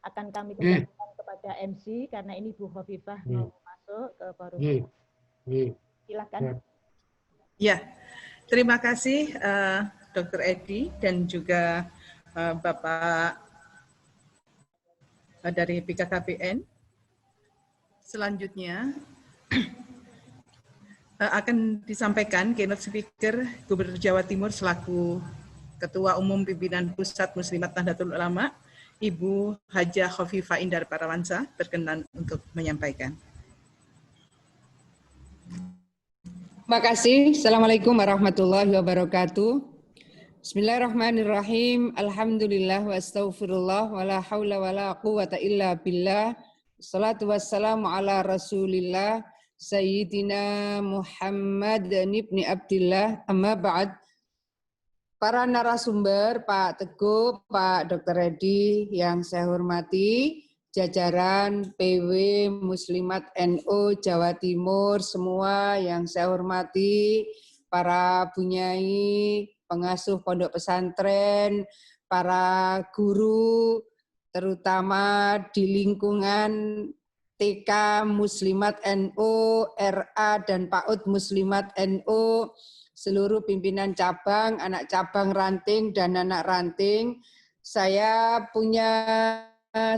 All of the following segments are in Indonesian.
akan kami kembalikan kepada MC karena ini Bu Khofifah mau masuk ke forum. Silakan. Ya, terima kasih Dr. Edi dan juga Bapak dari BKKBN. Selanjutnya akan disampaikan keynote speaker Gubernur Jawa Timur selaku Ketua Umum Pimpinan Pusat Muslimat Nahdlatul Ulama, Ibu Hajah Khofifah Indar Parawansa, berkenan untuk menyampaikan. Terima kasih. Assalamualaikum warahmatullahi wabarakatuh. Bismillahirrahmanirrahim. Alhamdulillah wa astaghfirullah wa la hawla wa la quwata illa billah. Salatu wassalamu ala Rasulillah Sayyidina Muhammad ibni Abdillah. Amma ba'd. Para narasumber, Pak Teguh, Pak Dr. Edi yang saya hormati, jajaran PW Muslimat NU Jawa Timur semua yang saya hormati, para bunyai, pengasuh pondok pesantren, para guru, terutama di lingkungan TK Muslimat NU, RA dan PAUD Muslimat NU, seluruh pimpinan cabang, anak cabang ranting dan anak ranting. Saya punya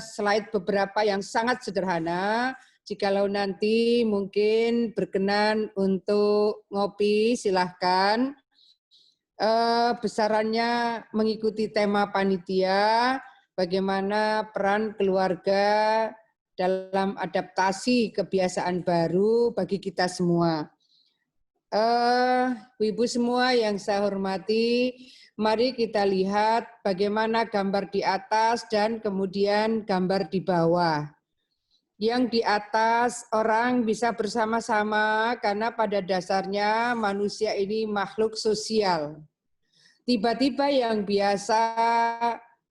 slide beberapa yang sangat sederhana. Jikalau nanti mungkin berkenan untuk ngopi, silahkan. Besarannya mengikuti tema panitia, bagaimana peran keluarga dalam adaptasi kebiasaan baru bagi kita semua. Ibu semua yang saya hormati, mari kita lihat bagaimana gambar di atas dan kemudian gambar di bawah. Yang di atas orang bisa bersama-sama karena pada dasarnya manusia ini makhluk sosial. Tiba-tiba yang biasa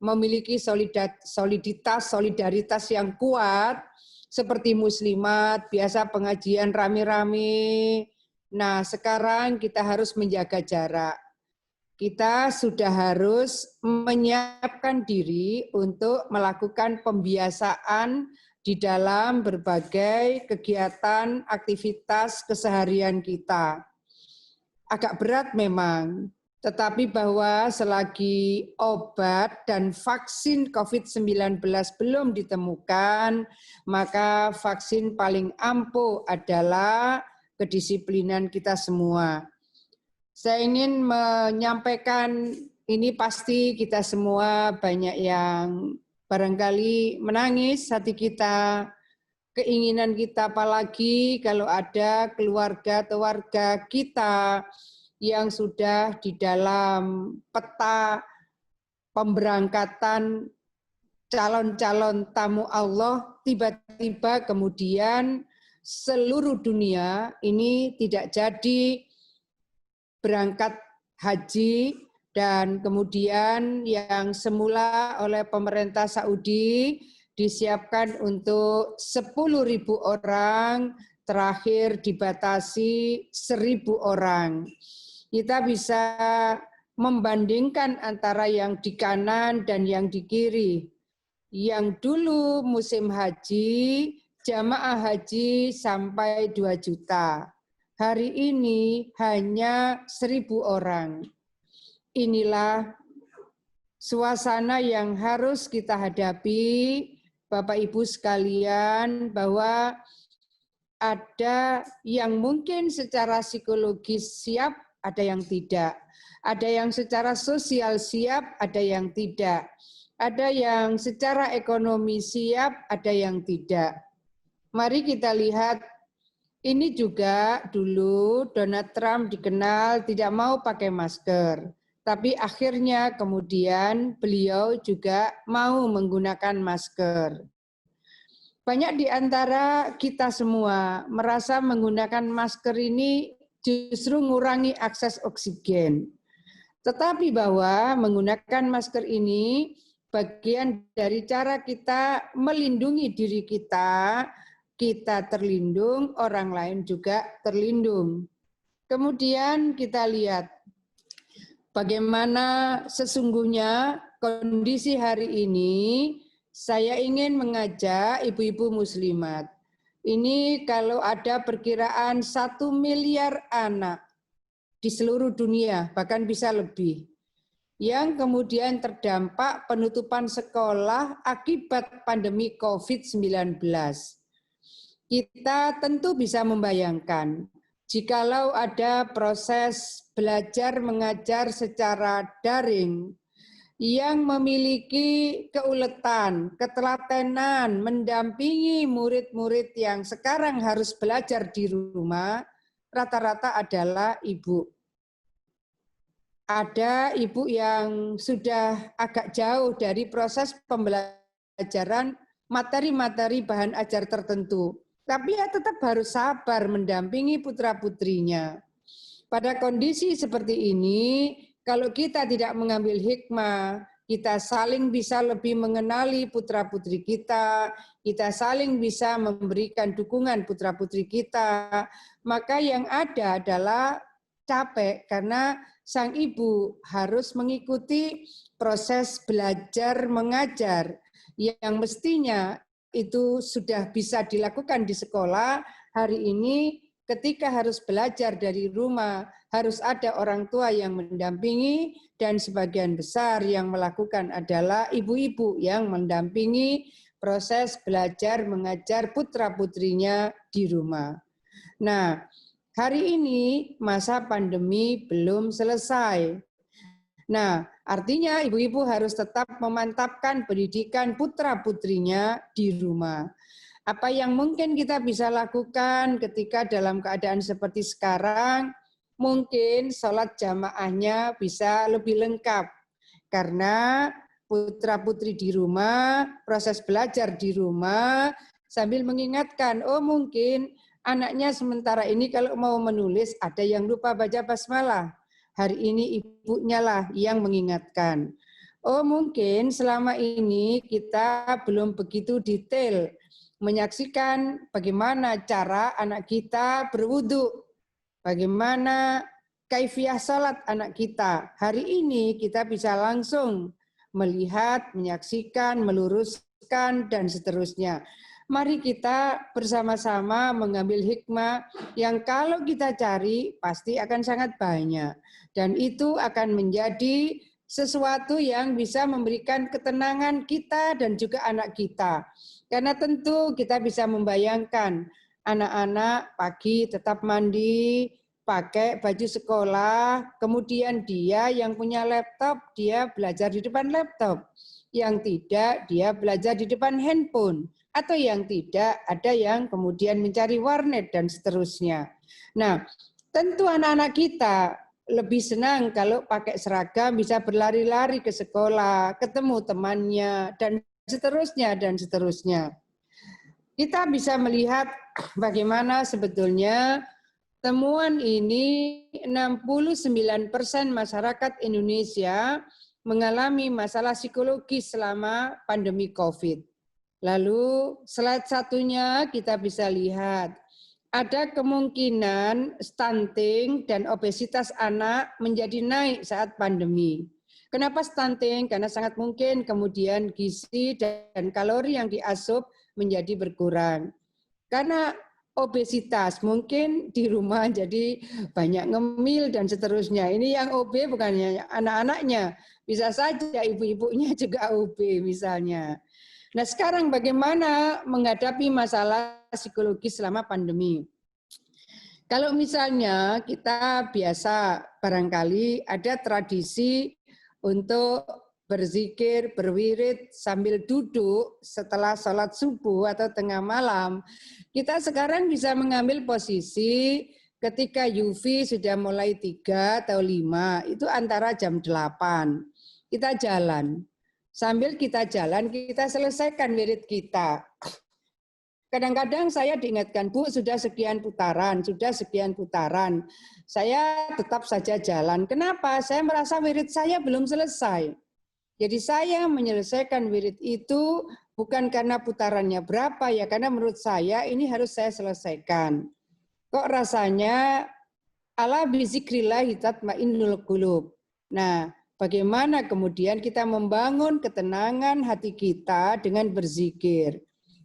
memiliki soliditas, solidaritas yang kuat, seperti muslimat, biasa pengajian rame-rame. Nah, sekarang kita harus menjaga jarak. Kita sudah harus menyiapkan diri untuk melakukan pembiasaan di dalam berbagai kegiatan, aktivitas keseharian kita. Agak berat memang, tetapi bahwa selagi obat dan vaksin COVID-19 belum ditemukan, maka vaksin paling ampuh adalah kedisiplinan kita semua. Saya ingin menyampaikan ini pasti kita semua banyak yang barangkali menangis hati kita, keinginan kita apalagi kalau ada keluarga atau warga kita yang sudah di dalam peta pemberangkatan calon-calon tamu Allah, tiba-tiba kemudian seluruh dunia ini tidak jadi berangkat haji, dan kemudian yang semula oleh pemerintah Saudi disiapkan untuk 10.000 orang, terakhir dibatasi 1.000 orang. Kita bisa membandingkan antara yang di kanan dan yang di kiri. Yang dulu musim haji, jamaah haji sampai 2 juta. Hari ini hanya 1.000 orang. Inilah suasana yang harus kita hadapi, Bapak Ibu sekalian, bahwa ada yang mungkin secara psikologis siap, ada yang tidak. Ada yang secara sosial siap, ada yang tidak. Ada yang secara ekonomi siap, ada yang tidak. Mari kita lihat. Ini juga dulu Donald Trump dikenal tidak mau pakai masker, tapi akhirnya kemudian beliau juga mau menggunakan masker. Banyak di antara kita semua merasa menggunakan masker ini justru mengurangi akses oksigen. Tetapi bahwa menggunakan masker ini bagian dari cara kita melindungi diri kita terlindung, orang lain juga terlindung. Kemudian kita lihat bagaimana sesungguhnya kondisi hari ini saya ingin mengajak ibu-ibu muslimat. Ini kalau ada perkiraan 1 miliar anak di seluruh dunia, bahkan bisa lebih, yang kemudian terdampak penutupan sekolah akibat pandemi COVID-19. Kita tentu bisa membayangkan, jikalau ada proses belajar mengajar secara daring yang memiliki keuletan, ketelatenan, mendampingi murid-murid yang sekarang harus belajar di rumah, rata-rata adalah ibu. Ada ibu yang sudah agak jauh dari proses pembelajaran materi-materi bahan ajar tertentu, tapi ya tetap harus sabar mendampingi putra-putrinya. Pada kondisi seperti ini, kalau kita tidak mengambil hikmah, kita saling bisa lebih mengenali putra-putri kita, kita saling bisa memberikan dukungan putra-putri kita, maka yang ada adalah capek karena sang ibu harus mengikuti proses belajar mengajar yang mestinya itu sudah bisa dilakukan di sekolah. Hari ini ketika harus belajar dari rumah, harus ada orang tua yang mendampingi, dan sebagian besar yang melakukan adalah ibu-ibu yang mendampingi proses belajar mengajar putra-putrinya di rumah. Nah, hari ini masa pandemi belum selesai. Nah, artinya ibu-ibu harus tetap memantapkan pendidikan putra-putrinya di rumah. Apa yang mungkin kita bisa lakukan ketika dalam keadaan seperti sekarang, mungkin sholat jamaahnya bisa lebih lengkap. Karena putra-putri di rumah, proses belajar di rumah, sambil mengingatkan, oh mungkin anaknya sementara ini kalau mau menulis, ada yang lupa baca basmalah. Hari ini ibunya lah yang mengingatkan. Oh mungkin selama ini kita belum begitu detail menyaksikan bagaimana cara anak kita berwudu, bagaimana kaifiah salat anak kita. Hari ini kita bisa langsung melihat, menyaksikan, meluruskan, dan seterusnya. Mari kita bersama-sama mengambil hikmah yang kalau kita cari pasti akan sangat banyak. Dan itu akan menjadi sesuatu yang bisa memberikan ketenangan kita dan juga anak kita. Karena tentu kita bisa membayangkan anak-anak pagi tetap mandi, pakai baju sekolah, kemudian dia yang punya laptop, dia belajar di depan laptop. Yang tidak, dia belajar di depan handphone. Atau yang tidak, ada yang kemudian mencari warnet dan seterusnya. Nah, tentu anak-anak kita lebih senang kalau pakai seragam, bisa berlari-lari ke sekolah, ketemu temannya, dan seterusnya, dan seterusnya. Kita bisa melihat bagaimana sebetulnya temuan ini 69% masyarakat Indonesia mengalami masalah psikologis selama pandemi COVID. Lalu slide satunya kita bisa lihat, ada kemungkinan stunting dan obesitas anak menjadi naik saat pandemi. Kenapa stunting? Karena sangat mungkin kemudian gizi dan kalori yang diasup menjadi berkurang. Karena obesitas, mungkin di rumah jadi banyak ngemil dan seterusnya. Ini yang OB bukannya anak-anaknya, bisa saja ibu-ibunya juga OB misalnya. Nah sekarang bagaimana menghadapi masalah psikologis selama pandemi? Kalau misalnya kita biasa barangkali ada tradisi untuk berzikir, berwirid sambil duduk setelah sholat subuh atau tengah malam, kita sekarang bisa mengambil posisi ketika UV sudah mulai 3 atau 5, itu antara jam 8. Kita jalan. Sambil kita jalan, kita selesaikan wirid kita. Kadang-kadang saya diingatkan, Bu, sudah sekian putaran, sudah sekian putaran. Saya tetap saja jalan. Kenapa? Saya merasa wirid saya belum selesai. Jadi saya menyelesaikan wirid itu bukan karena putarannya berapa, ya karena menurut saya ini harus saya selesaikan. Kok rasanya ala bizikrillah tatmainnul qulub. Nah, Bagaimana kemudian kita membangun ketenangan hati kita dengan berzikir.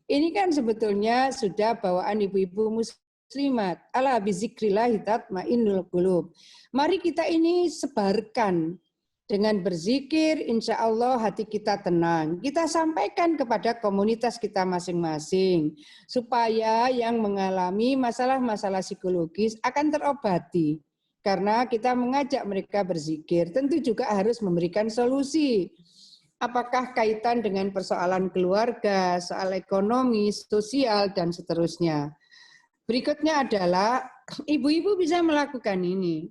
Ini kan sebetulnya sudah bawaan ibu-ibu muslimat. Ala bizikrillahi tatmainnul qulub. Mari kita ini sebarkan. Dengan berzikir, insya Allah hati kita tenang. Kita sampaikan kepada komunitas kita masing-masing. Supaya yang mengalami masalah-masalah psikologis akan terobati. Karena kita mengajak mereka berzikir. Tentu juga harus memberikan solusi. Apakah kaitan dengan persoalan keluarga, soal ekonomi, sosial, dan seterusnya. Berikutnya adalah ibu-ibu bisa melakukan ini.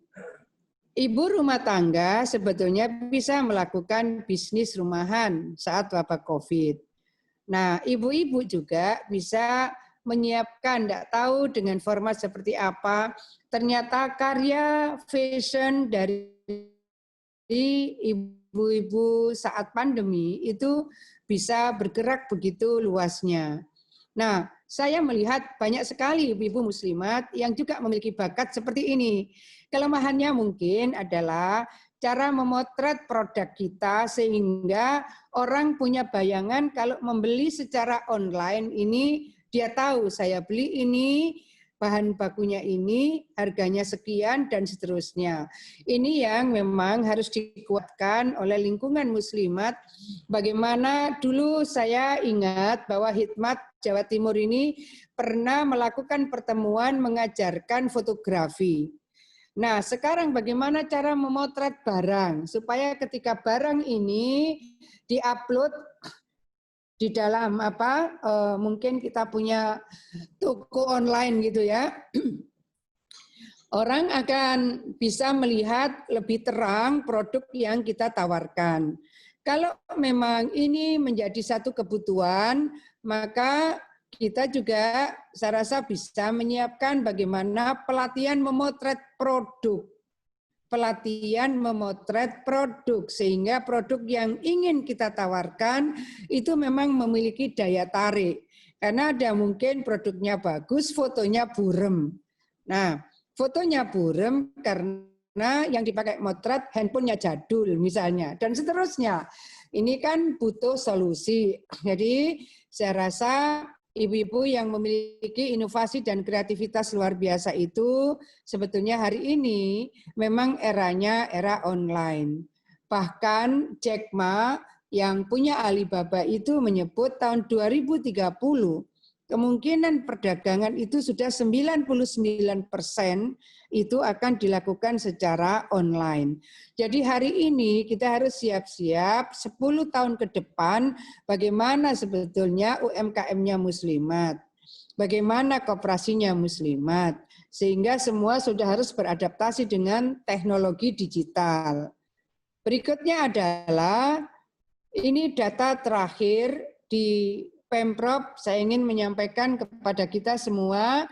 Ibu rumah tangga sebetulnya bisa melakukan bisnis rumahan saat wabah COVID. Nah, ibu-ibu juga bisa menyiapkan, tidak tahu dengan format seperti apa, ternyata karya fashion dari ibu-ibu saat pandemi itu bisa bergerak begitu luasnya. Nah, saya melihat banyak sekali ibu-ibu muslimat yang juga memiliki bakat seperti ini. Kelemahannya mungkin adalah cara memotret produk kita sehingga orang punya bayangan kalau membeli secara online ini, dia tahu saya beli ini, bahan bakunya ini, harganya sekian, dan seterusnya. Ini yang memang harus dikuatkan oleh lingkungan muslimat. Bagaimana dulu saya ingat bahwa Hikmat Jawa Timur ini pernah melakukan pertemuan mengajarkan fotografi. Nah, sekarang bagaimana cara memotret barang supaya ketika barang ini diupload di dalam mungkin kita punya toko online gitu ya. Orang akan bisa melihat lebih terang produk yang kita tawarkan. Kalau memang ini menjadi satu kebutuhan, maka kita juga saya rasa bisa menyiapkan bagaimana pelatihan memotret produk. Pelatihan memotret produk sehingga produk yang ingin kita tawarkan itu memang memiliki daya tarik. Karena ada mungkin produknya bagus, fotonya burem. Nah, fotonya burem karena yang dipakai motret handphonenya jadul misalnya dan seterusnya. Ini kan butuh solusi. Jadi saya rasa ibu-ibu yang memiliki inovasi dan kreativitas luar biasa itu sebetulnya hari ini memang eranya era online. Bahkan Jack Ma yang punya Alibaba itu menyebut tahun 2030 kemungkinan perdagangan itu sudah 99% itu akan dilakukan secara online. Jadi hari ini kita harus siap-siap 10 tahun ke depan bagaimana sebetulnya UMKM-nya muslimat, bagaimana koperasinya muslimat, sehingga semua sudah harus beradaptasi dengan teknologi digital. Berikutnya adalah ini data terakhir di Pemprov, saya ingin menyampaikan kepada kita semua,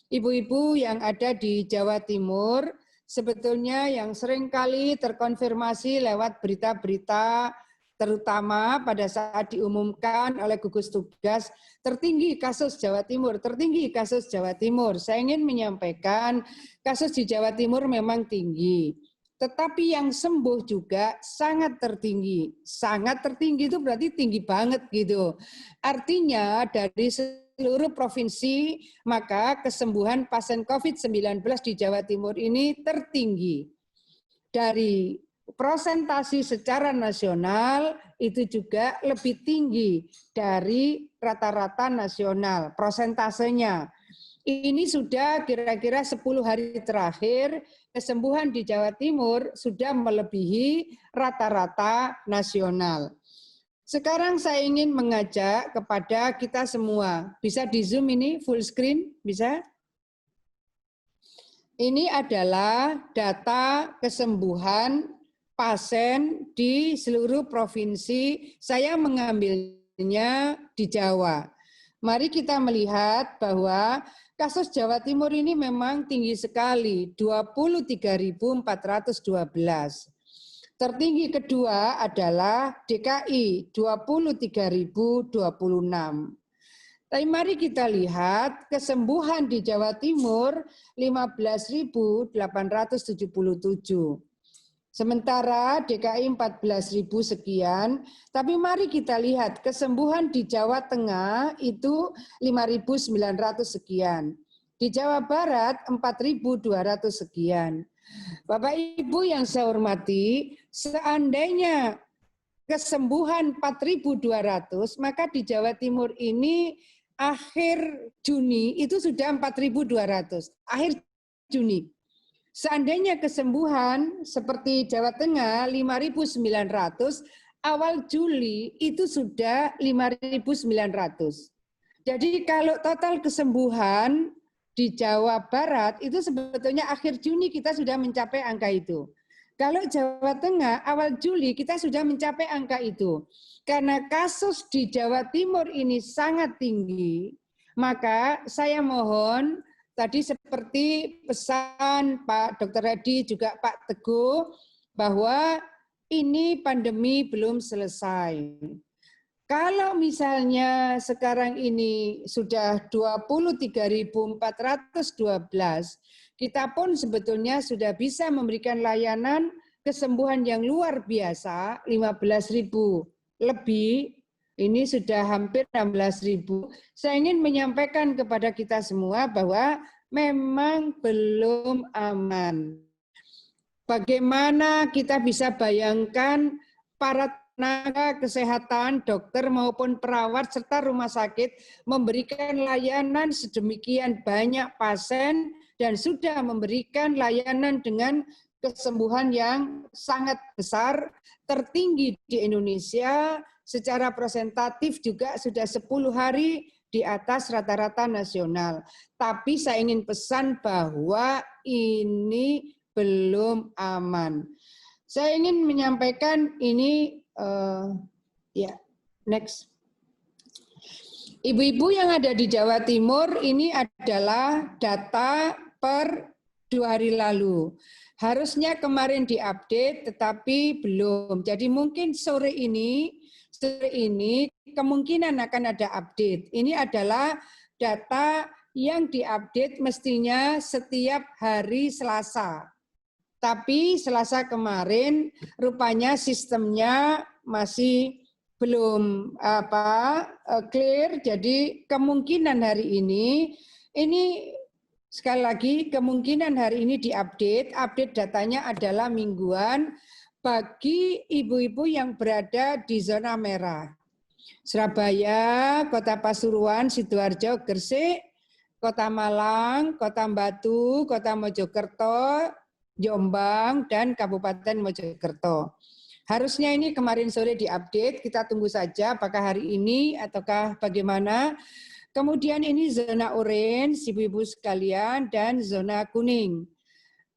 ibu-ibu yang ada di Jawa Timur, sebetulnya yang seringkali terkonfirmasi lewat berita-berita, terutama pada saat diumumkan oleh gugus tugas, tertinggi kasus Jawa Timur, tertinggi kasus Jawa Timur. Saya ingin menyampaikan kasus di Jawa Timur memang tinggi. Tetapi yang sembuh juga sangat tertinggi. Sangat tertinggi itu berarti tinggi banget gitu. Artinya dari seluruh provinsi, maka kesembuhan pasien COVID-19 di Jawa Timur ini tertinggi. Dari prosentasi secara nasional itu juga lebih tinggi dari rata-rata nasional, prosentasenya. Ini sudah kira-kira 10 hari terakhir, kesembuhan di Jawa Timur sudah melebihi rata-rata nasional. Sekarang saya ingin mengajak kepada kita semua, bisa di Zoom ini full screen, bisa? Ini adalah data kesembuhan pasien di seluruh provinsi, saya mengambilnya di Jawa. Mari kita melihat bahwa kasus Jawa Timur ini memang tinggi sekali, 23.412. Tertinggi kedua adalah DKI, 23.026. Tapi mari kita lihat kesembuhan di Jawa Timur 15.877. Sementara DKI 14.000 sekian, tapi mari kita lihat kesembuhan di Jawa Tengah itu 5.900 sekian. Di Jawa Barat 4.200 sekian. Bapak Ibu yang saya hormati, seandainya kesembuhan 4.200, maka di Jawa Timur ini akhir Juni itu sudah 4.200, akhir Juni. Seandainya kesembuhan seperti Jawa Tengah 5.900, awal Juli itu sudah 5.900. Jadi kalau total kesembuhan di Jawa Barat itu sebetulnya akhir Juni kita sudah mencapai angka itu. Kalau Jawa Tengah awal Juli kita sudah mencapai angka itu. Karena kasus di Jawa Timur ini sangat tinggi, maka saya mohon tadi seperti pesan Pak Dr. Hedi juga Pak Teguh bahwa ini pandemi belum selesai. Kalau misalnya sekarang ini sudah 23.412, kita pun sebetulnya sudah bisa memberikan layanan kesembuhan yang luar biasa, 15.000 lebih. Ini sudah hampir 16.000. Saya ingin menyampaikan kepada kita semua bahwa memang belum aman. Bagaimana kita bisa bayangkan para tenaga kesehatan, dokter maupun perawat serta rumah sakit memberikan layanan sedemikian banyak pasien dan sudah memberikan layanan dengan kesembuhan yang sangat besar, tertinggi di Indonesia. Secara presentatif juga sudah 10 hari di atas rata-rata nasional. Tapi saya ingin pesan bahwa ini belum aman. Saya ingin menyampaikan ini, next. Ibu-ibu yang ada di Jawa Timur ini adalah data per 2 hari lalu. Harusnya kemarin diupdate tetapi belum. Jadi mungkin sore ini kemungkinan akan ada update. Ini adalah data yang diupdate mestinya setiap hari Selasa. Tapi Selasa kemarin rupanya sistemnya masih belum clear. Jadi kemungkinan hari ini sekali lagi kemungkinan hari ini diupdate. Update datanya adalah mingguan bagi ibu-ibu yang berada di zona merah. Surabaya, Kota Pasuruan, Sidoarjo, Gresik, Kota Malang, Kota Batu, Kota Mojokerto, Jombang, dan Kabupaten Mojokerto. Harusnya ini kemarin sore diupdate, kita tunggu saja apakah hari ini ataukah bagaimana. Kemudian ini zona orange, ibu-ibu sekalian, dan zona kuning.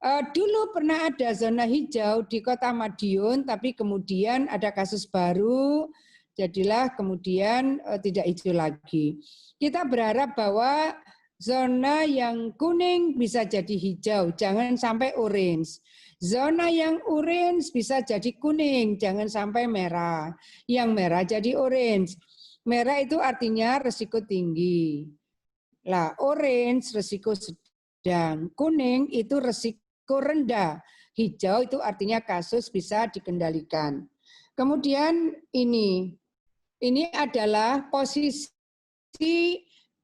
Dulu pernah ada zona hijau di Kota Madiun, tapi kemudian ada kasus baru, jadilah kemudian tidak hijau lagi. Kita berharap bahwa zona yang kuning bisa jadi hijau, jangan sampai orange. Zona yang orange bisa jadi kuning, jangan sampai merah. Yang merah jadi orange. Merah itu artinya risiko tinggi. Lah, orange risiko sedang, kuning itu risiko rendah, hijau itu artinya kasus bisa dikendalikan. Kemudian ini adalah posisi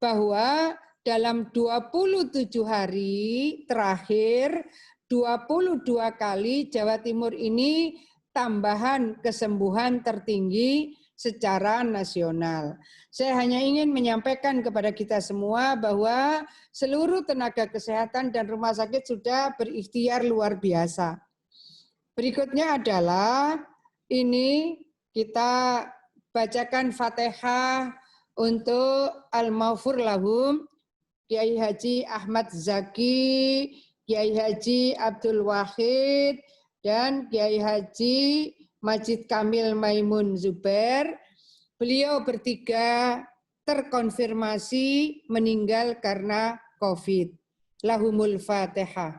bahwa dalam 27 hari terakhir 22 kali Jawa Timur ini tambahan kesembuhan tertinggi secara nasional. Saya hanya ingin menyampaikan kepada kita semua bahwa seluruh tenaga kesehatan dan rumah sakit sudah berikhtiar luar biasa. Berikutnya adalah ini kita bacakan Fatihah untuk Al-Maghfur Lahum, Kiai Haji Ahmad Zaki, Kiai Haji Abdul Wahid, dan Kiai Haji Majid Kamil Maimun Zubair. Beliau bertiga terkonfirmasi meninggal karena COVID. Lahumul Fatihah.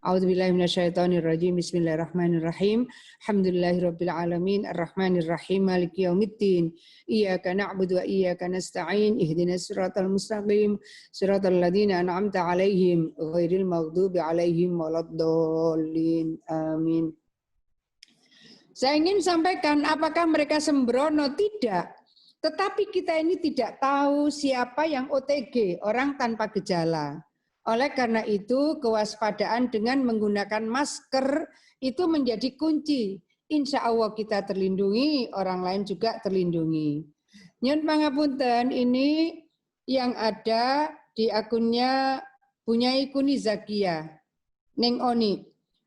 A'udzubillahi minasyaitonirrajim. Bismillahirrahmanirrahim. Alhamdulillahirabbil alamin arrahmanirrahim maliki yaumiddin. Iyyaka na'budu wa iyyaka nasta'in. Ihdinas siratal mustaqim. Siratal ladzina an'amta 'alaihim ghairil maghdubi 'alaihim waladdallin. Amin. Saya ingin sampaikan apakah mereka sembrono? Tidak. Tetapi kita ini tidak tahu siapa yang OTG, orang tanpa gejala. Oleh karena itu kewaspadaan dengan menggunakan masker itu menjadi kunci. Insya Allah kita terlindungi, orang lain juga terlindungi. Nyun pangapunten, ini yang ada di akunnya Bunyai Kuni Zakia, Neng Oni.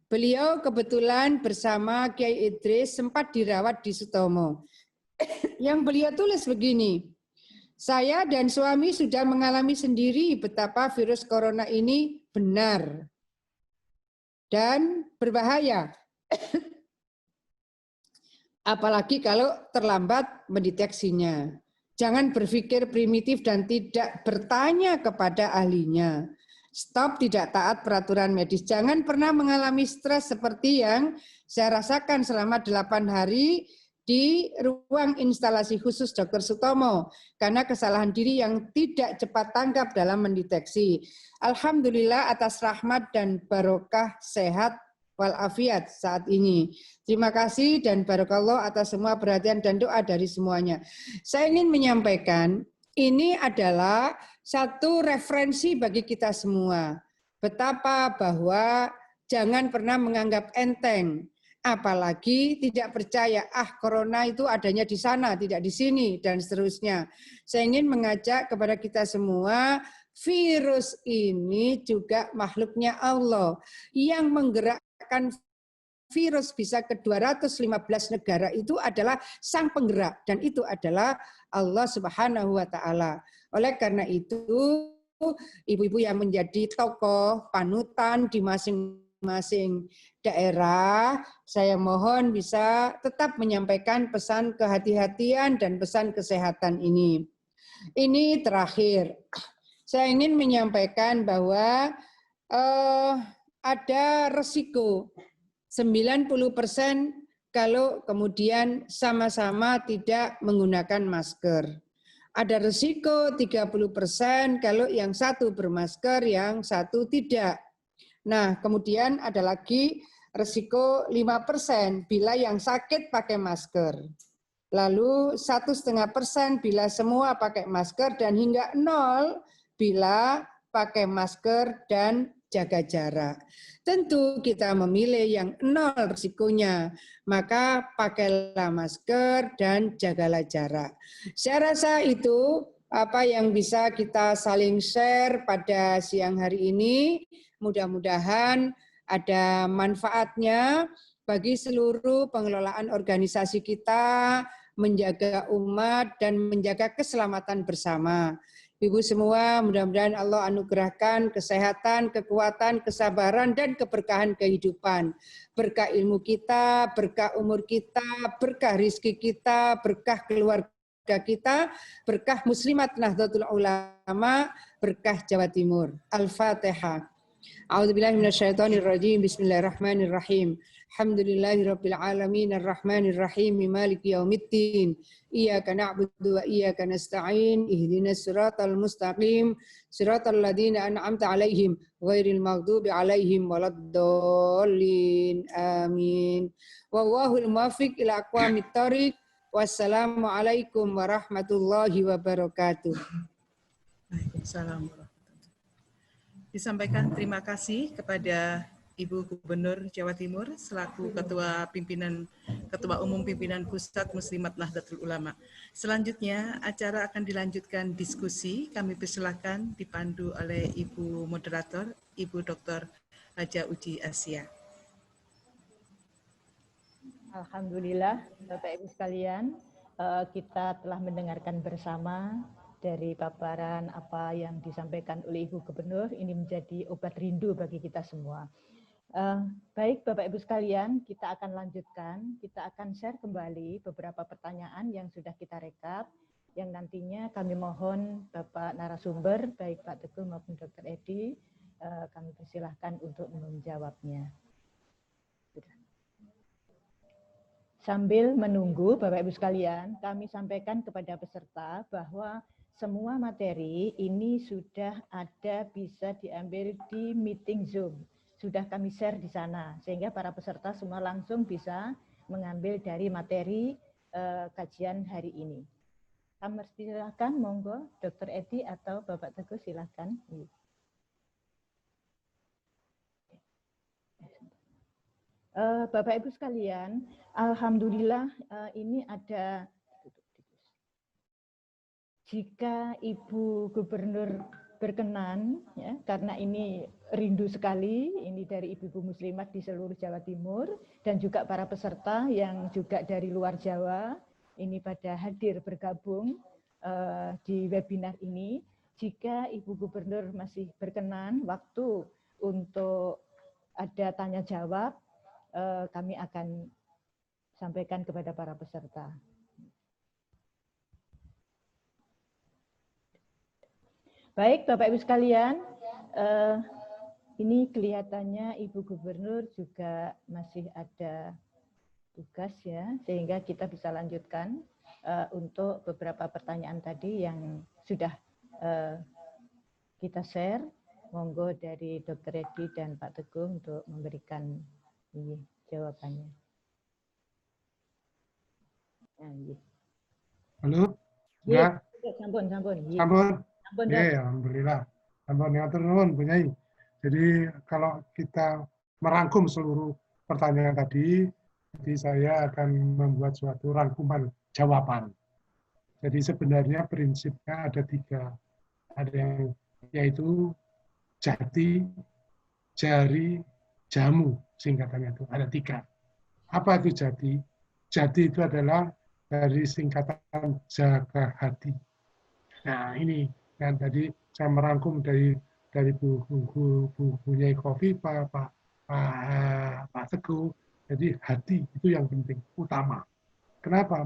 Beliau kebetulan bersama Kiai Idris sempat dirawat di Sutomo. Yang beliau tulis begini, saya dan suami sudah mengalami sendiri betapa virus corona ini benar dan berbahaya. Apalagi kalau terlambat mendeteksinya. Jangan berpikir primitif dan tidak bertanya kepada ahlinya. Stop tidak taat peraturan medis. Jangan pernah mengalami stres seperti yang saya rasakan selama 8 hari di ruang instalasi khusus Dr. Sutomo karena kesalahan diri yang tidak cepat tanggap dalam mendeteksi. Alhamdulillah atas rahmat dan barokah sehat walafiat saat ini. Terima kasih dan barakallah atas semua perhatian dan doa dari semuanya. Saya ingin menyampaikan ini adalah satu referensi bagi kita semua. Betapa bahwa jangan pernah menganggap enteng. Apalagi tidak percaya, corona itu adanya di sana, tidak di sini, dan seterusnya. Saya ingin mengajak kepada kita semua, virus ini juga makhluknya Allah yang menggerakkan virus bisa ke 215 negara itu adalah sang penggerak, dan itu adalah Allah Subhanahu wa Ta'ala. Oleh karena itu, ibu-ibu yang menjadi tokoh panutan di masing-masing daerah, saya mohon bisa tetap menyampaikan pesan kehati-hatian dan pesan kesehatan ini. Ini terakhir, saya ingin menyampaikan bahwa ada resiko 90% kalau kemudian sama-sama tidak menggunakan masker. Ada resiko 30% kalau yang satu bermasker, yang satu tidak. Nah, kemudian ada lagi resiko 5% bila yang sakit pakai masker. Lalu 1,5% bila semua pakai masker dan hingga 0 bila pakai masker dan jaga jarak. Tentu kita memilih yang 0 risikonya, maka pakailah masker dan jagalah jarak. Saya rasa itu apa yang bisa kita saling share pada siang hari ini. Mudah-mudahan ada manfaatnya bagi seluruh pengelolaan organisasi kita, menjaga umat dan menjaga keselamatan bersama. Ibu semua, mudah-mudahan Allah anugerahkan kesehatan, kekuatan, kesabaran, dan keberkahan kehidupan. Berkah ilmu kita, berkah umur kita, berkah rizki kita, berkah keluarga kita, berkah Muslimat Nahdlatul Ulama, berkah Jawa Timur. Al-Fatihah. A'udzubillahi minasyaitonirrajim. Bismillahirrahmanirrahim. Alhamdulillahirabbil alamin arrahmanir rahim maliki yaumiddin. Iyyaka na'budu wa iyyaka nasta'in. Ihdinas siratal mustaqim. Siratal ladzina an'amta 'alaihim ghairil maghdubi 'alaihim waladdallin. Amin. Wallahul muwaffiq ila aqwamit thoriq. Wassalamualaikum warahmatullahi wabarakatuh. Waalaikumsalam. Disampaikan terima kasih kepada Ibu Gubernur Jawa Timur selaku Ketua Umum Pimpinan Pusat Muslimat Nahdlatul Ulama. Selanjutnya acara akan dilanjutkan diskusi. Kami persilakan dipandu oleh Ibu Moderator, Ibu Dr. Haja Uji Asia. Alhamdulillah, Bapak Ibu sekalian, kita telah mendengarkan bersama dari paparan apa yang disampaikan oleh Ibu Gubernur. Ini menjadi obat rindu bagi kita semua. Baik Bapak Ibu sekalian, kita akan lanjutkan. Kita akan share kembali beberapa pertanyaan yang sudah kita rekap, yang nantinya kami mohon Bapak narasumber, baik Pak Teguh maupun Dr. Edi, kami persilahkan untuk menjawabnya. Sambil menunggu Bapak Ibu sekalian, kami sampaikan kepada peserta bahwa semua materi ini sudah ada, bisa diambil di meeting Zoom. Sudah kami share di sana, sehingga para peserta semua langsung bisa mengambil dari materi kajian hari ini. Kami silakan, monggo Dr. Edi atau Bapak Teguh silakan. Bapak Ibu sekalian, alhamdulillah ini ada, jika Ibu Gubernur berkenan, ya, karena ini rindu sekali, ini dari ibu-ibu muslimat di seluruh Jawa Timur, dan juga para peserta yang juga dari luar Jawa, ini pada hadir bergabung di webinar ini. Jika Ibu Gubernur masih berkenan waktu untuk ada tanya jawab, kami akan sampaikan kepada para peserta. Baik, Bapak Ibu sekalian, ini kelihatannya Ibu Gubernur juga masih ada tugas ya, sehingga kita bisa lanjutkan untuk beberapa pertanyaan tadi yang sudah kita share. Monggo dari Dr. Edi dan Pak Teguh untuk memberikan ini jawabannya. Nah, Halo? Ya. Sampun. Sampun. Ya, alhamdulillah. Sampun ngatur nuwun, Bu Nyai. Jadi kalau kita merangkum seluruh pertanyaan tadi, jadi saya akan membuat suatu rangkuman jawaban. Jadi sebenarnya prinsipnya ada 3. Ada yang yaitu jati, jari, jamu, singkatannya itu. Ada 3. Apa itu jati? Jati itu adalah dari singkatan jaga hati. Nah ini kan tadi saya merangkum dari Bu Nyai Khofifah, Pak Teguh. Jadi hati itu yang penting, utama. Kenapa?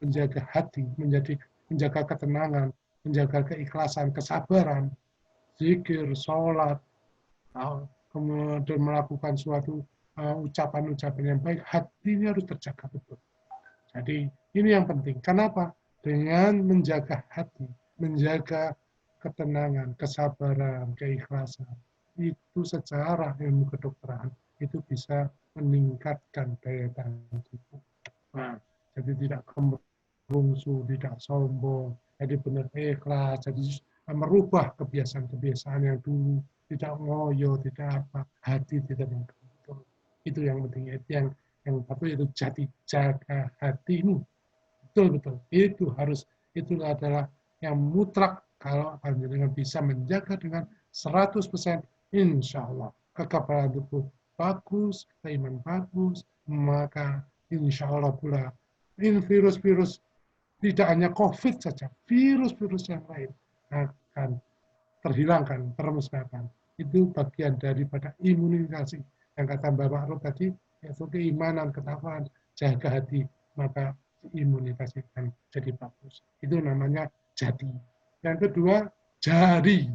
Menjaga hati, menjaga ketenangan, menjaga keikhlasan, kesabaran, zikir, sholat, kemudian melakukan suatu ucapan-ucapan yang baik, hati ini harus terjaga betul. Jadi ini yang penting. Kenapa? Dengan menjaga hati, menjaga ketenangan, kesabaran, keikhlasan, itu secara ilmu kedokteran itu bisa meningkatkan daya tahan tubuh. Nah, jadi tidak kemerungsung, tidak sombong, jadi benar ikhlas, jadi merubah kebiasaan-kebiasaan yang dulu, tidak ngoyo, tidak apa, hati tidak betul. Itu yang penting. Yang satu itu jati, jaga hatimu. Betul. Itu adalah yang mutlak kalau panjenengan bisa menjaga dengan 100%, insya Allah kekebalan tubuh bagus, keiman bagus, maka insya Allah pula ini virus-virus tidak hanya COVID saja, virus-virus yang lain akan terhilangkan, termusnahkan. Itu bagian daripada imunisasi yang kata Bapak Rup tadi, yaitu keimanan, ketakwaan, jaga hati, maka imunitas akan jadi bagus. Itu namanya jati. Yang kedua, jari.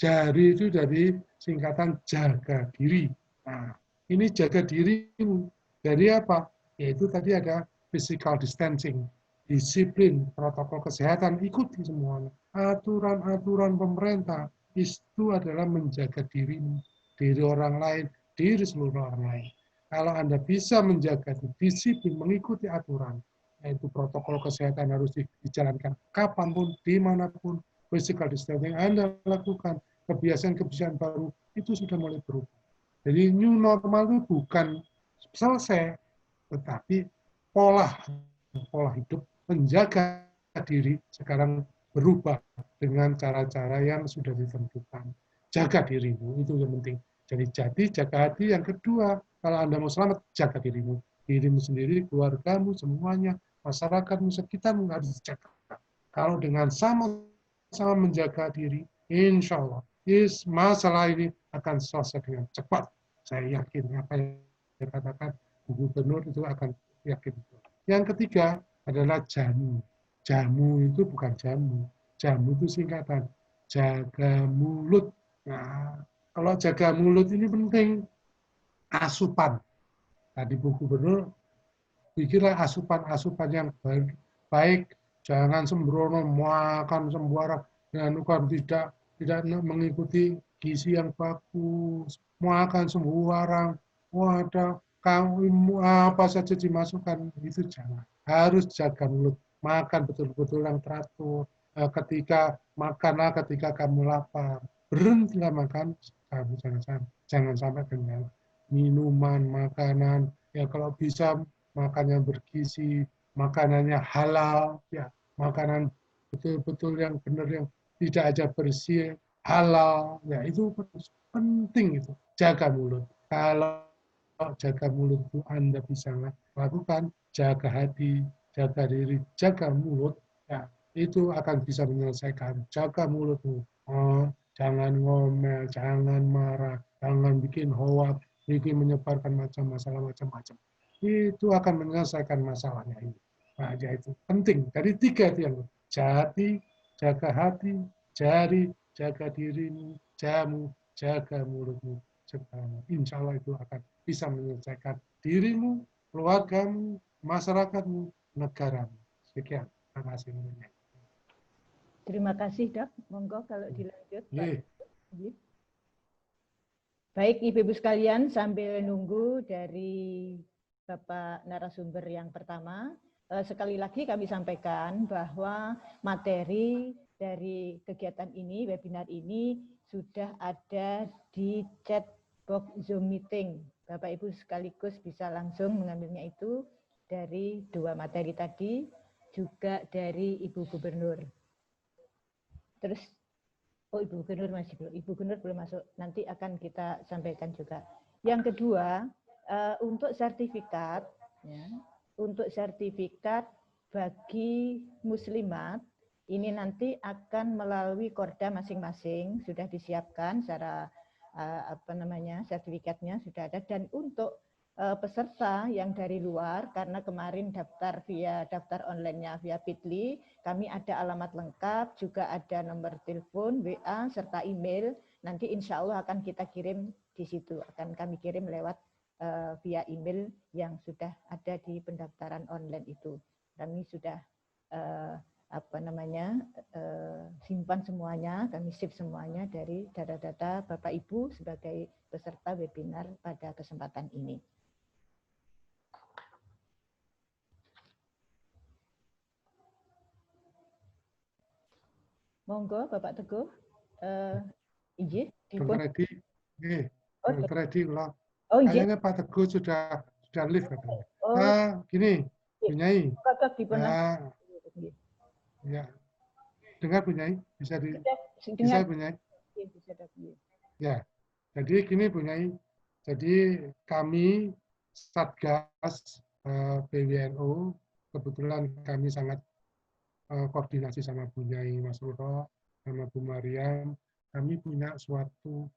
Jari itu dari singkatan jaga diri. Nah, ini jaga dirimu. Dari apa? Yaitu tadi ada physical distancing, disiplin, protokol kesehatan, ikuti semuanya. Aturan-aturan pemerintah, itu adalah menjaga dirimu, diri orang lain, diri seluruh orang lain. Kalau Anda bisa menjaga disiplin, mengikuti aturan, yaitu protokol kesehatan harus dijalankan kapanpun, dimanapun, physical distancing Anda lakukan, kebiasaan-kebiasaan baru, itu sudah mulai berubah. Jadi new normal itu bukan selesai, tetapi pola hidup menjaga diri sekarang berubah dengan cara-cara yang sudah ditentukan. Jaga dirimu, itu yang penting. Jadi jati, jaga hati. Yang kedua, kalau Anda mau selamat, jaga dirimu. Dirimu sendiri, keluargamu, semuanya, masyarakatmu, sekitarmu harus dijaga. Kalau dengan sama-sama menjaga diri, insya Allah, masalah ini akan selesai dengan cepat. Saya yakin apa yang dikatakan Bu Gubernur itu akan yakin. Yang ketiga adalah jamu. Jamu itu bukan jamu. Jamu itu singkatan. Jaga mulut. Nah, kalau jaga mulut ini penting. Asupan. Tadi Bu Gubernur, pikirlah asupan-asupan yang baik. Jangan sembrono makan sembarang. Jangan tidak mengikuti gizi yang bagus. Makan sembarang. Wadah, kamu apa saja dimasukkan itu jangan. Harus jaga mulut, makan betul-betul yang teratur. Ketika makanlah ketika kamu lapar, berhentilah makan, kamu jangan sampai kenyang. Minuman, makanan, ya kalau bisa makan yang bergizi, makanannya halal, ya makanan betul-betul yang benar, yang tidak aja bersih, halal, ya itu penting itu. Jaga mulut. Kalau jaga mulut itu Anda bisa lakukan, jaga hati, jaga diri, jaga mulut, ya itu akan bisa menyelesaikan. Jaga mulutmu. Jangan ngomel, jangan marah, jangan bikin hoak, bikin menyebarkan macam-macam. Itu akan menyelesaikan masalahnya ini. Nah, ya itu penting. Dari 3 itu yang jaga hati, jari, jaga dirimu, jamu, jaga mulutmu. Insya Allah itu akan bisa menyelesaikan dirimu, keluargamu, masyarakatmu, negaramu. Sekian. Terima kasih. Terima kasih, Dok. Monggo kalau dilanjut. Yeah. Baik, Ibu-Ibu sekalian, sambil nunggu dari Bapak narasumber yang pertama, sekali lagi kami sampaikan bahwa materi dari kegiatan ini, webinar ini, sudah ada di chat box Zoom meeting. Bapak Ibu sekaligus bisa langsung mengambilnya itu dari 2 materi tadi, juga dari Ibu Gubernur. Terus, Ibu Gubernur masih belum, Ibu Gubernur belum masuk, nanti akan kita sampaikan juga. Yang kedua, untuk sertifikat, ya, untuk sertifikat bagi muslimat, ini nanti akan melalui Korda masing-masing, sudah disiapkan secara sertifikatnya sudah ada. Dan untuk peserta yang dari luar, karena kemarin daftar via daftar online-nya via Bitly, kami ada alamat lengkap, juga ada nomor telepon, WA, serta email. Nanti insya Allah akan kita kirim di situ, akan kami kirim lewat via email yang sudah ada di pendaftaran online itu. Kami sudah simpan semuanya, kami save semuanya dari data-data Bapak Ibu sebagai peserta webinar pada kesempatan ini. Monggo Bapak Teguh. Izin. Dr. Edi, Dr. Edi, kayaknya Pak Teguh sudah live katanya. Gini, Bu Nyai. Ya, dengar Bu Nyai? Bisa Bu Nyai? Ya, jadi gini Bu Nyai. Jadi kami Satgas PWNU, kebetulan kami sangat koordinasi sama Bu Nyai Mas Ruro, sama Bu Mariam, kami punya suatu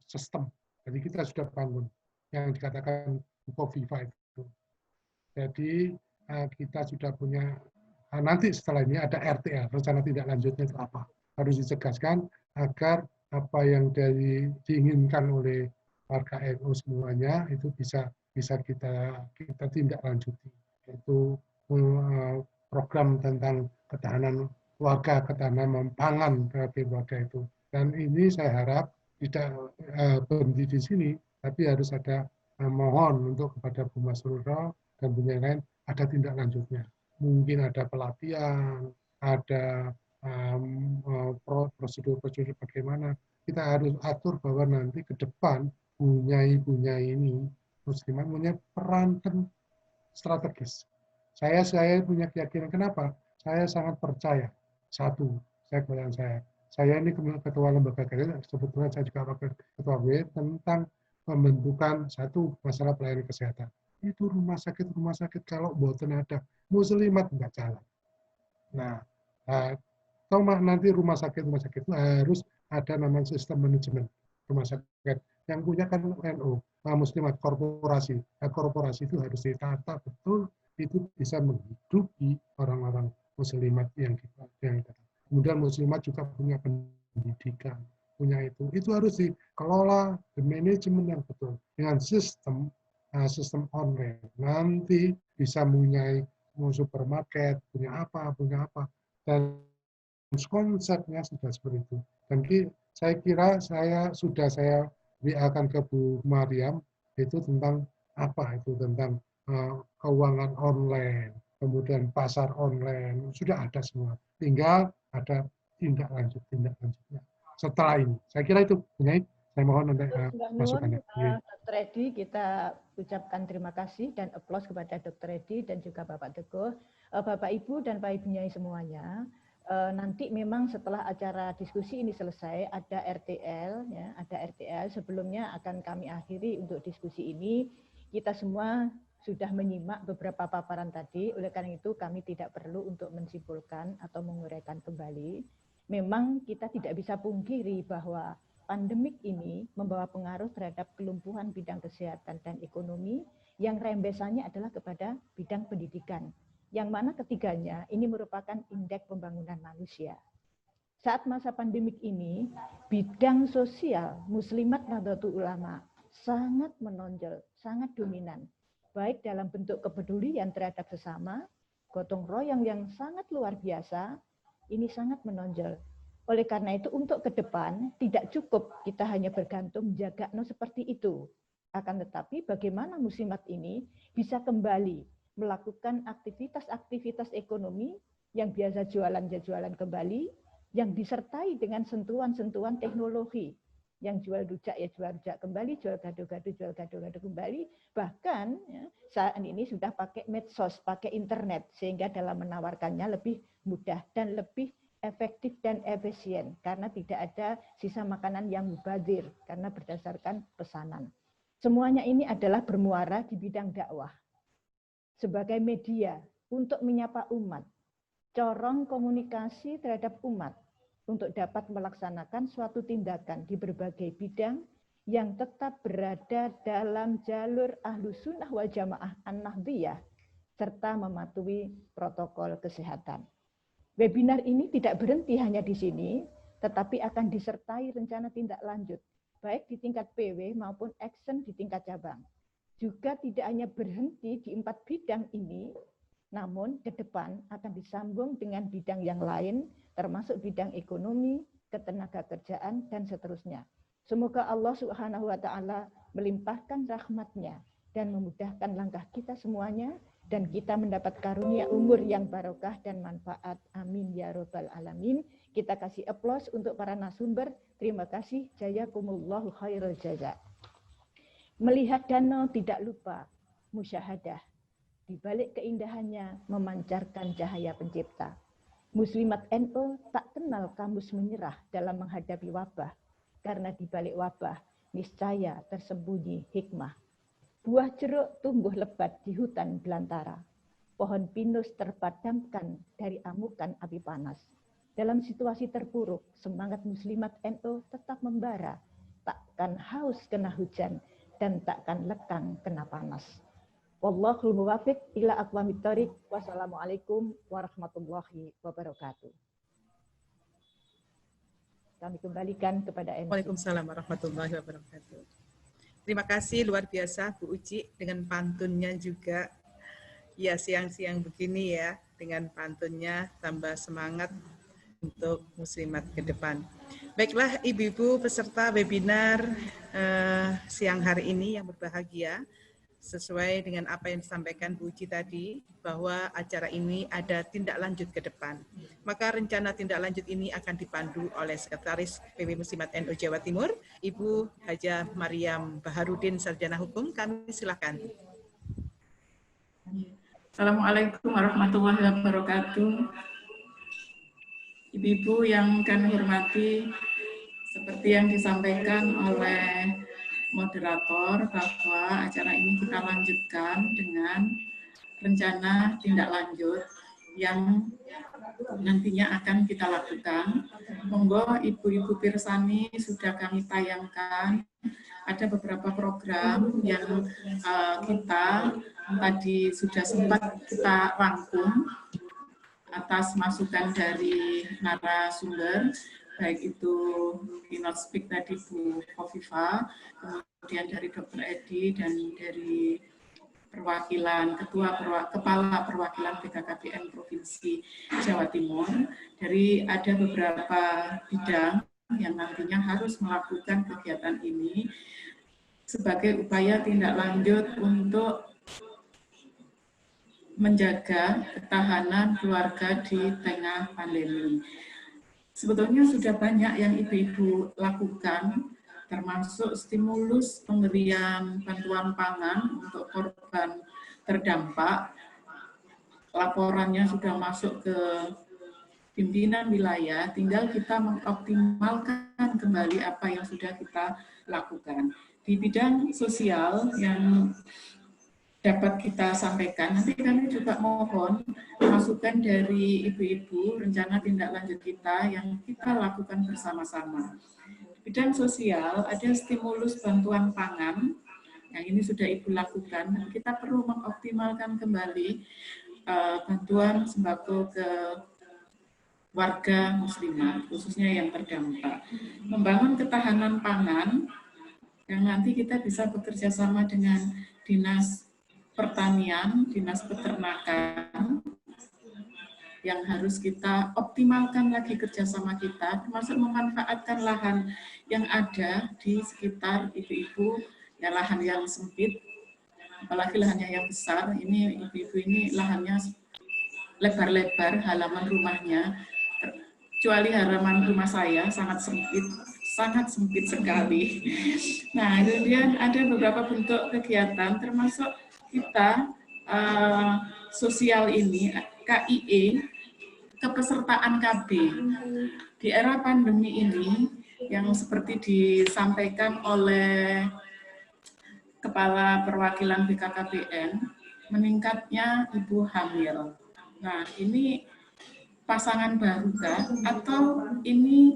sistem. Jadi kita sudah bangun yang dikatakan Bukoviva itu. Jadi kita sudah punya, nanti setelah ini ada RTL, rencana tindak lanjutnya itu apa. Harus dicegaskan agar apa yang diinginkan oleh warga NU semuanya itu bisa kita tindak lanjuti. Yaitu program tentang ketahanan warga, ketahanan pangan bagi warga itu. Dan ini saya harap tidak berhenti di sini, tapi harus ada mohon untuk kepada Bu Mas Ruro dan Bu yang lain ada tindak lanjutnya. Mungkin ada pelatihan, ada prosedur-prosedur bagaimana. Kita harus atur bahwa nanti ke depan bunyai ini muslimat punya peran strategis. Saya punya keyakinan, kenapa? Saya sangat percaya. Satu, saya ini ketua lembaga kajian, sebetulnya saya juga wakil ketua W tentang pembentukan satu masalah pelayanan kesehatan. Itu rumah sakit kalau boten ada muslimat nggak jalan. Nah, nanti rumah sakit itu harus ada namanya sistem manajemen rumah sakit yang punya kan NU, muslimat korporasi. Nah, korporasi itu harus ditata betul, itu bisa menghidupi orang-orang muslimat yang kemudian muslimat juga punya pendidikan, punya itu harus dikelola di manajemen yang betul dengan sistem online. Nanti bisa punya supermarket, punya apa, dan konsepnya sudah seperti itu. Dan saya kira saya WA-kan ke Bu Mariam itu tentang apa itu tentang keuangan online, kemudian pasar online, sudah ada semua. Tinggal ada tindak lanjutnya. Setelah ini, saya kira itu, saya mohon untuk masukannya. Dr. Edi, kita ucapkan terima kasih dan aplaus kepada Dr. Edi dan juga Bapak Teguh, Bapak Ibu dan Pak Ibu Nyai semuanya. Nanti memang setelah acara diskusi ini selesai ada RTL, ya, ada RTL. Sebelumnya akan kami akhiri untuk diskusi ini. Kita semua sudah menyimak beberapa paparan tadi, oleh karena itu kami tidak perlu untuk mensimpulkan atau menguraikan kembali. Memang kita tidak bisa pungkiri bahwa pandemik ini membawa pengaruh terhadap kelumpuhan bidang kesehatan dan ekonomi yang rembesannya adalah kepada bidang pendidikan. Yang mana ketiganya ini merupakan indeks pembangunan manusia. Saat masa pandemik ini, bidang sosial Muslimat Nahdlatul Ulama sangat menonjol, sangat dominan. Baik dalam bentuk kepedulian terhadap sesama, gotong royong yang sangat luar biasa, ini sangat menonjol. Oleh karena itu untuk ke depan tidak cukup kita hanya bergantung menjaga seperti itu. Akan tetapi bagaimana muslimat ini bisa kembali melakukan aktivitas-aktivitas ekonomi yang biasa jualan kembali, yang disertai dengan sentuhan-sentuhan teknologi. Yang jual rujak ya jual rujak kembali, jual gado-gado kembali. Bahkan ya, saat ini sudah pakai medsos, pakai internet, sehingga dalam menawarkannya lebih mudah dan lebih efektif dan efisien karena tidak ada sisa makanan yang mubazir karena berdasarkan pesanan. Semuanya ini adalah bermuara di bidang dakwah. Sebagai media untuk menyapa umat, corong komunikasi terhadap umat untuk dapat melaksanakan suatu tindakan di berbagai bidang yang tetap berada dalam jalur Ahlus Sunnah wal Jamaah An-Nahdliyah serta mematuhi protokol kesehatan. Webinar ini tidak berhenti hanya di sini, tetapi akan disertai rencana tindak lanjut, baik di tingkat PW maupun action di tingkat cabang. Juga tidak hanya berhenti di 4 bidang ini, namun ke depan akan disambung dengan bidang yang lain, termasuk bidang ekonomi, ketenagakerjaan, dan seterusnya. Semoga Allah Subhanahu wa Ta'ala melimpahkan rahmat-Nya dan memudahkan langkah kita semuanya, dan kita mendapat karunia umur yang barokah dan manfaat. Amin ya robbal alamin. Kita kasih aplaus untuk para narasumber. Terima kasih. Jazakumullahu khairul jaza. Melihat danau tidak lupa musyahadah. Di balik keindahannya memancarkan cahaya pencipta. Muslimat NU tak kenal kamus menyerah dalam menghadapi wabah. Karena di balik wabah niscaya tersembunyi hikmah. Buah jeruk tumbuh lebat di hutan belantara. Pohon pinus terpadamkan dari amukan api panas. Dalam situasi terpuruk, semangat muslimat NU tetap membara. Takkan haus kena hujan dan takkan lekang kena panas. Wallahul muwaffiq ila aqwamit thoriq. Wassalamualaikum warahmatullahi wabarakatuh. Kami kembalikan kepada MC. Waalaikumsalam warahmatullahi wabarakatuh. Terima kasih luar biasa Bu Uci dengan pantunnya juga. Ya siang-siang begini ya, dengan pantunnya tambah semangat untuk muslimat ke depan. Baiklah ibu-ibu peserta webinar siang hari ini yang berbahagia, sesuai dengan apa yang disampaikan Bu Uci tadi, bahwa acara ini ada tindak lanjut ke depan. Maka rencana tindak lanjut ini akan dipandu oleh Sekretaris PW Muslimat NU Jawa Timur, Ibu Hajah Maryam Baharudin, Sarjana Hukum. Kami silakan. Assalamualaikum warahmatullahi wabarakatuh. Ibu-ibu yang kami hormati, seperti yang disampaikan oleh moderator bahwa acara ini kita lanjutkan dengan rencana tindak lanjut yang nantinya akan kita lakukan. Monggo ibu-ibu pirsani sudah kami tayangkan ada beberapa program yang kita tadi sudah sempat kita rangkum atas masukan dari narasumber, baik itu keynote speak tadi Bu Khofifa, kemudian dari Dr. Edi, dan dari Kepala Perwakilan BKKBN Provinsi Jawa Timur. Dari ada beberapa bidang yang nantinya harus melakukan kegiatan ini. sebagai upaya tindak lanjut untuk menjaga ketahanan keluarga di tengah pandemi. Sebetulnya sudah banyak yang ibu-ibu lakukan, termasuk stimulus pemberian bantuan pangan untuk korban terdampak. Laporannya sudah masuk ke pimpinan wilayah, tinggal kita mengoptimalkan kembali apa yang sudah kita lakukan. Di bidang sosial yang dapat kita sampaikan, nanti kami juga mohon masukan dari ibu-ibu rencana tindak lanjut kita yang kita lakukan bersama-sama. Di bidang sosial ada stimulus bantuan pangan, yang ini sudah Ibu lakukan, kita perlu mengoptimalkan kembali bantuan sembako ke warga muslimah, khususnya yang terdampak. Membangun ketahanan pangan, yang nanti kita bisa bekerja sama dengan Dinas Pertanian, Dinas Peternakan, yang harus kita optimalkan lagi kerjasama kita, termasuk memanfaatkan lahan yang ada di sekitar ibu-ibu, ya lahan yang sempit, apalagi lahannya yang besar. Ini ibu-ibu ini lahannya lebar-lebar, halaman rumahnya, kecuali halaman rumah saya sangat sempit sekali. Nah, kemudian ada beberapa bentuk kegiatan, termasuk kita sosial ini, KIE, kepesertaan KB. Di era pandemi ini, yang seperti disampaikan oleh Kepala Perwakilan BKKBN, meningkatnya ibu hamil. Nah, ini pasangan baru kah? Atau ini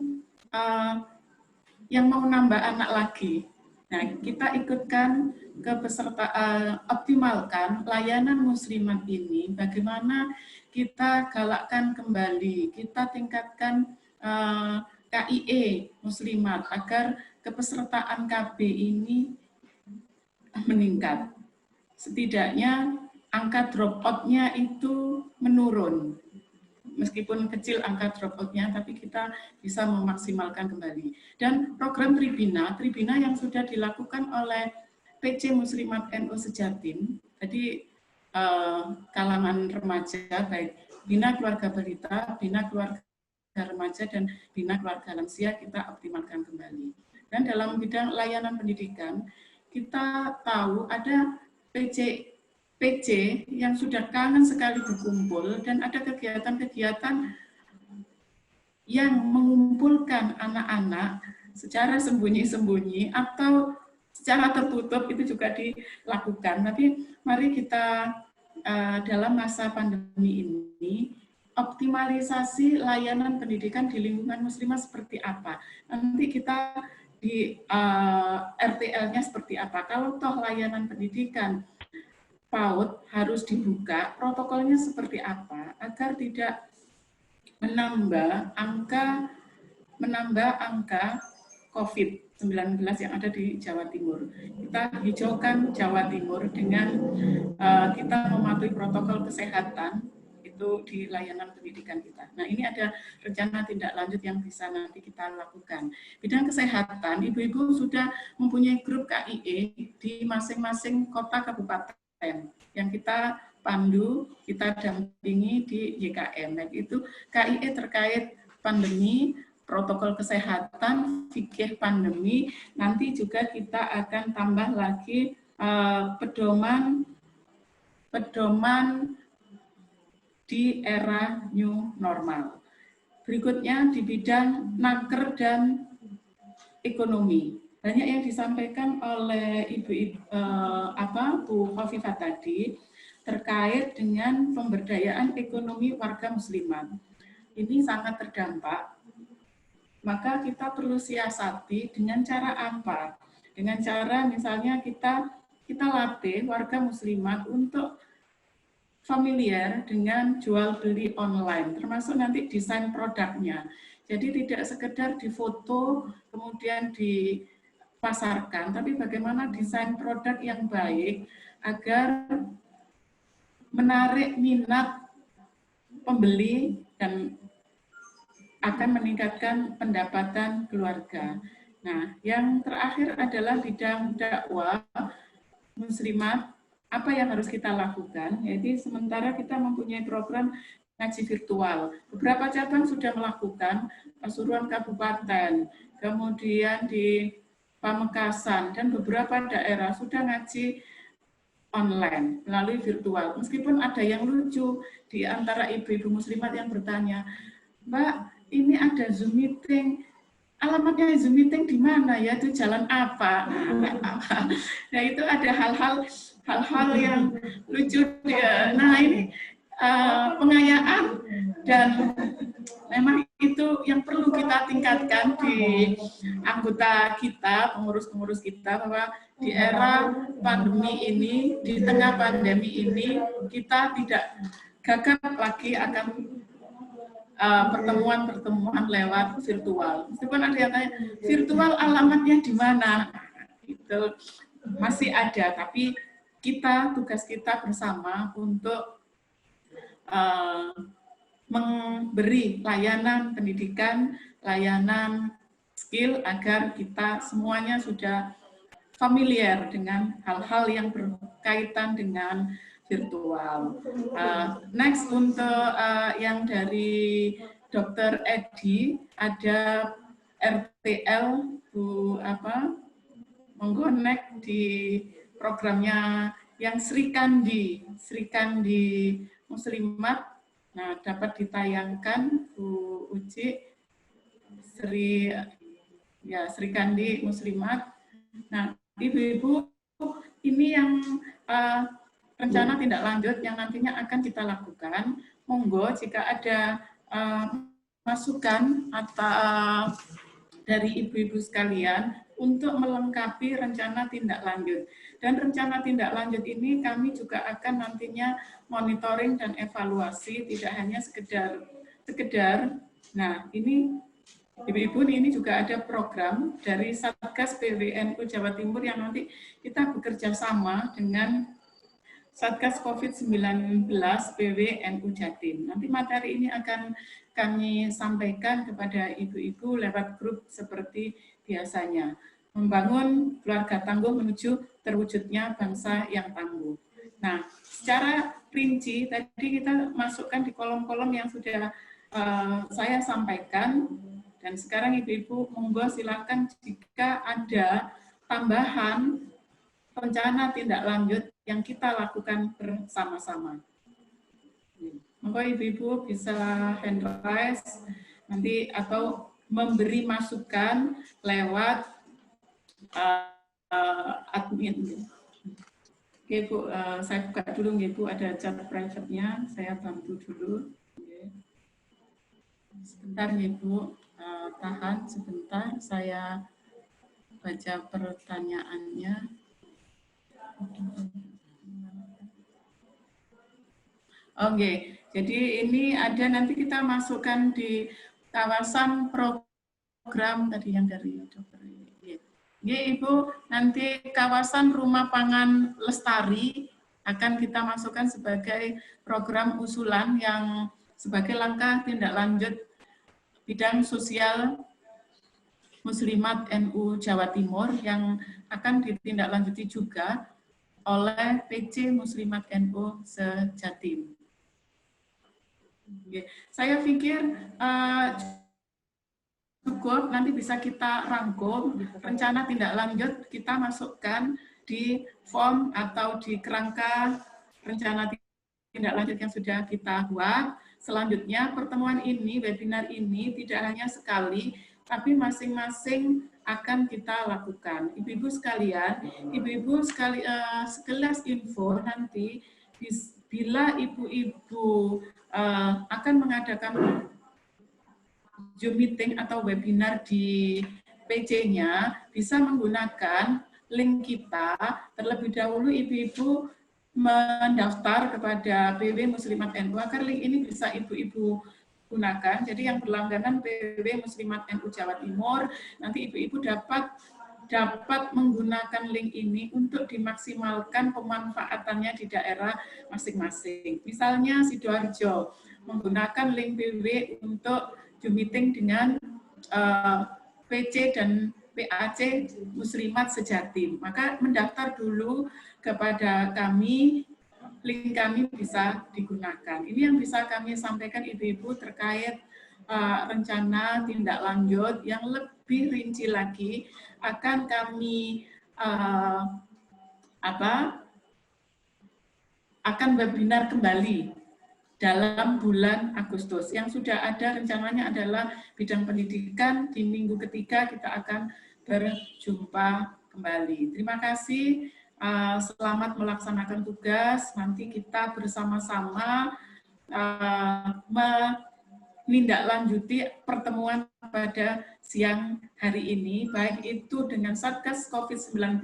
yang mau nambah anak lagi? Nah, kita ikutkan optimalkan layanan muslimat ini, bagaimana kita galakkan kembali, kita tingkatkan KIE muslimat agar kepesertaan KB ini meningkat. Setidaknya angka drop out-nya itu menurun. Meskipun kecil angka drop out-nya, tapi kita bisa memaksimalkan kembali. Dan program Tribina yang sudah dilakukan oleh PC Muslimat NU Sejatim, tadi kalangan remaja, baik Bina Keluarga Balita, Bina Keluarga Remaja, dan Bina Keluarga Lansia, kita optimalkan kembali. Dan dalam bidang layanan pendidikan, kita tahu ada PC yang sudah kangen sekali berkumpul, dan ada kegiatan-kegiatan yang mengumpulkan anak-anak secara sembunyi-sembunyi atau secara tertutup, itu juga dilakukan. Tapi mari kita dalam masa pandemi ini optimalisasi layanan pendidikan di lingkungan muslimah seperti apa. Nanti kita di RTL-nya seperti apa. Kalau toh layanan pendidikan PAUD harus dibuka, protokolnya seperti apa agar tidak menambah angka COVID-19 yang ada di Jawa Timur. Kita hijaukan Jawa Timur dengan kita mematuhi protokol kesehatan itu di layanan pendidikan kita. Nah, ini ada rencana tindak lanjut yang bisa nanti kita lakukan. Bidang kesehatan, ibu-ibu sudah mempunyai grup KIE di masing-masing kota kabupaten yang kita pandu, kita dampingi di YKM. Itu KIE terkait pandemi, protokol kesehatan, fikih pandemi. Nanti juga kita akan tambah lagi pedoman di era new normal. Berikutnya di bidang naker dan ekonomi. Banyak yang disampaikan oleh Bu Khofifah tadi terkait dengan pemberdayaan ekonomi warga muslimat. Ini sangat terdampak. Maka kita perlu siasati dengan cara apa? Dengan cara misalnya kita latih warga muslimat untuk familiar dengan jual beli online, termasuk nanti desain produknya. Jadi tidak sekedar difoto kemudian dipasarkan, tapi bagaimana desain produk yang baik agar menarik minat pembeli dan akan meningkatkan pendapatan keluarga. Nah, yang terakhir adalah bidang dakwah muslimat. Apa yang harus kita lakukan? Jadi sementara kita mempunyai program ngaji virtual. Beberapa cabang sudah melakukan, Pasuruan Kabupaten, kemudian di Pamekasan, dan beberapa daerah sudah ngaji online melalui virtual. Meskipun ada yang lucu di antara ibu-ibu muslimat yang bertanya, Mbak, ini ada Zoom meeting, alamatnya Zoom meeting di mana ya, itu jalan apa? Nah, itu ada hal-hal yang lucu. Nah, ini pengayaan, dan memang itu yang perlu kita tingkatkan di anggota kita, pengurus-pengurus kita, bahwa di era pandemi ini, di tengah pandemi ini, kita tidak gagap lagi akan pertemuan-pertemuan lewat virtual. Meskipun ada yang tanya, virtual alamatnya di mana? Itu masih ada, tapi tugas kita bersama untuk memberi layanan pendidikan, layanan skill, agar kita semuanya sudah familiar dengan hal-hal yang berkaitan dengan virtual. Next, untuk yang dari Dr. Edi, ada RTL, Bu monggo next di programnya yang Sri Kandi Muslimat. Nah, dapat ditayangkan Bu Uci, Sri Kandi Muslimat. Nah, ibu-ibu, ini yang rencana tindak lanjut yang nantinya akan kita lakukan. Monggo jika ada masukan atau dari ibu-ibu sekalian untuk melengkapi rencana tindak lanjut. Dan rencana tindak lanjut ini kami juga akan nantinya monitoring dan evaluasi, tidak hanya sekedar. Nah, ini ibu-ibu, ini juga ada program dari Satgas PWNU Jawa Timur yang nanti kita bekerja sama dengan Satgas COVID-19 PWNU Jatim. Nanti materi ini akan kami sampaikan kepada ibu-ibu lewat grup seperti biasanya. Membangun keluarga tangguh menuju terwujudnya bangsa yang tangguh. Nah, secara rinci tadi kita masukkan di kolom-kolom yang sudah saya sampaikan. Dan sekarang ibu-ibu monggo silakan jika ada tambahan rencana tindak lanjut yang kita lakukan bersama-sama. Monggo ibu-ibu bisa hand raise nanti atau memberi masukan lewat admin. Oke Bu, saya buka dulu Bu, ada chat private-nya, saya bantu dulu. Sebentar Bu, tahan sebentar, saya baca pertanyaannya. Oke, jadi ini ada, nanti kita masukkan di kawasan program tadi yang dari dokter. Ya, Ibu, nanti kawasan Rumah Pangan Lestari akan kita masukkan sebagai program usulan yang sebagai langkah tindak lanjut bidang sosial Muslimat NU Jawa Timur yang akan ditindaklanjuti juga oleh PC Muslimat NU se-Jatim. Saya pikir cukup, nanti bisa kita rangkum rencana tindak lanjut, kita masukkan di form atau di kerangka rencana tindak lanjut yang sudah kita buat. Selanjutnya pertemuan ini, webinar ini tidak hanya sekali, tapi masing-masing akan kita lakukan. Ibu-ibu sekalian, sekelas info nanti bila ibu-ibu akan mengadakan Zoom meeting atau webinar di PC-nya, bisa menggunakan link kita. Terlebih dahulu ibu-ibu mendaftar kepada PW Muslimat NU agar link ini bisa ibu-ibu gunakan. Jadi yang berlangganan PW Muslimat NU Jawa Timur, nanti ibu-ibu dapat menggunakan link ini untuk dimaksimalkan pemanfaatannya di daerah masing-masing. Misalnya Sidoarjo menggunakan link PW untuk Zoom meeting dengan PC dan PAC Muslimat Sejatim. Maka mendaftar dulu kepada kami, link kami bisa digunakan. Ini yang bisa kami sampaikan Ibu-Ibu terkait rencana tindak lanjut yang lebih rinci lagi akan kami akan webinar kembali dalam bulan Agustus. Yang sudah ada rencananya adalah bidang pendidikan. Di minggu ketiga kita akan berjumpa kembali. Terima kasih. Selamat melaksanakan tugas. Nanti kita bersama-sama menindaklanjuti pertemuan pada siang hari ini, baik itu dengan Satgas COVID-19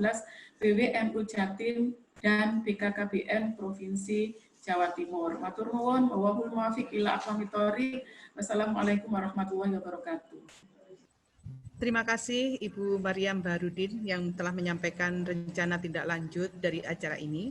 PWNU Jatim dan BKKBN Provinsi Jawa Timur. Matur nuwun, wallahul muwaffiq ila aqwamit thoriq. Wassalamualaikum warahmatullahi wabarakatuh. Terima kasih Ibu Maryam Baharudin yang telah menyampaikan rencana tindak lanjut dari acara ini.